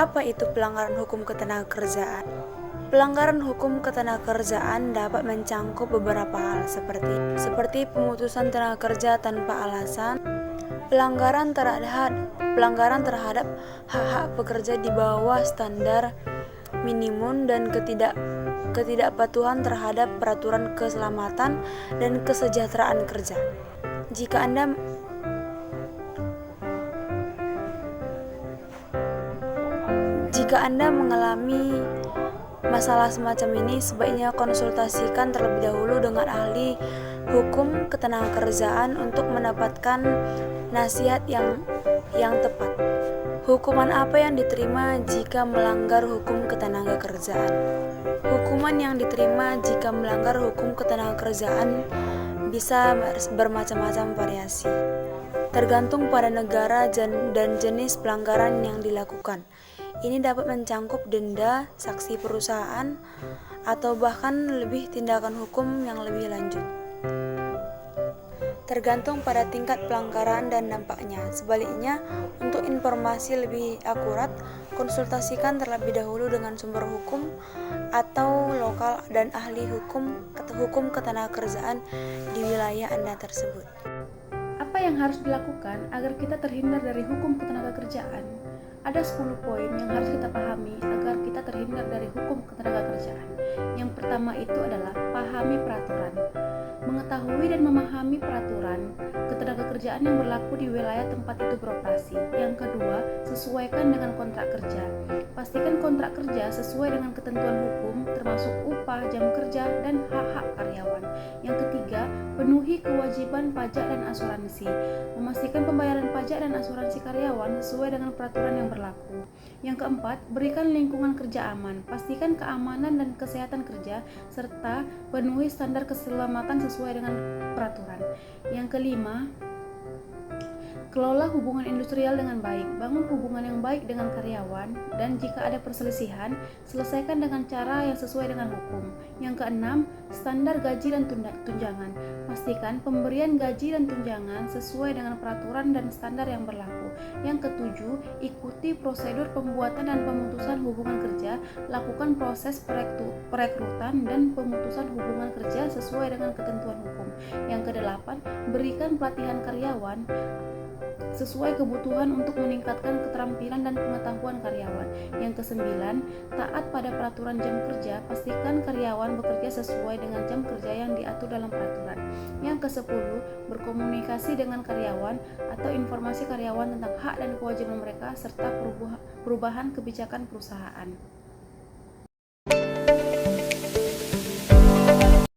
Apa itu pelanggaran hukum ketenagakerjaan? Pelanggaran hukum ketenagakerjaan dapat mencangkup beberapa hal seperti pemutusan tenaga kerja tanpa alasan, pelanggaran terhadap hak-hak pekerja di bawah standar minimum, dan ketidakpatuhan terhadap peraturan keselamatan dan kesejahteraan kerja. Jika Anda mengalami masalah semacam ini, sebaiknya konsultasikan terlebih dahulu dengan ahli hukum ketenagakerjaan untuk mendapatkan nasihat yang tepat. Hukuman apa yang diterima jika melanggar hukum ketenagakerjaan? Hukuman yang diterima jika melanggar hukum ketenagakerjaan bisa bermacam-macam variasi, tergantung pada negara dan jenis pelanggaran yang dilakukan. Ini dapat mencangkup denda, sanksi perusahaan, atau bahkan lebih tindakan hukum yang lebih lanjut. Tergantung pada tingkat pelanggaran dan dampaknya. Sebaliknya, untuk informasi lebih akurat, konsultasikan terlebih dahulu dengan sumber hukum atau lokal dan ahli hukum ketenagakerjaan di wilayah Anda tersebut. Apa yang harus dilakukan agar kita terhindar dari hukum ketenagakerjaan? Ada 10 poin yang harus kita pahami agar kita terhindar dari hukum ketenagakerjaan. Yang pertama itu adalah pahami peraturan. Mengetahui dan memahami peraturan ketenagakerjaan yang berlaku di wilayah tempat itu beroperasi. Yang kedua, sesuaikan dengan kontrak kerja. Pastikan kontrak kerja sesuai dengan ketentuan hukum, termasuk upah, jam kerja, dan hak-hak karyawan. Yang ketiga, penuhi kewajiban pajak dan asuransi. Memastikan pembayaran pajak dan asuransi karyawan sesuai dengan peraturan yang berlaku. Yang keempat, berikan lingkungan kerja aman. Pastikan keamanan dan kesehatan kerja, serta penuhi standar keselamatan sesuai dengan peraturan. Yang kelima, kelola hubungan industrial dengan baik. Bangun hubungan yang baik dengan karyawan, dan jika ada perselisihan, selesaikan dengan cara yang sesuai dengan hukum. Yang keenam, standar gaji dan tunjangan. Pastikan pemberian gaji dan tunjangan sesuai dengan peraturan dan standar yang berlaku. Yang ketujuh, ikuti prosedur pembuatan dan pemutusan hubungan kerja. Lakukan proses perekrutan dan pemutusan hubungan kerja sesuai dengan ketentuan hukum. Yang kedelapan, berikan pelatihan karyawan sesuai kebutuhan untuk meningkatkan keterampilan dan pengetahuan karyawan. Yang kesembilan, taat pada peraturan jam kerja. Pastikan karyawan bekerja sesuai dengan jam kerja yang diatur dalam peraturan. Yang kesepuluh, berkomunikasi dengan karyawan atau informasi karyawan tentang hak dan kewajiban mereka serta perubahan kebijakan perusahaan.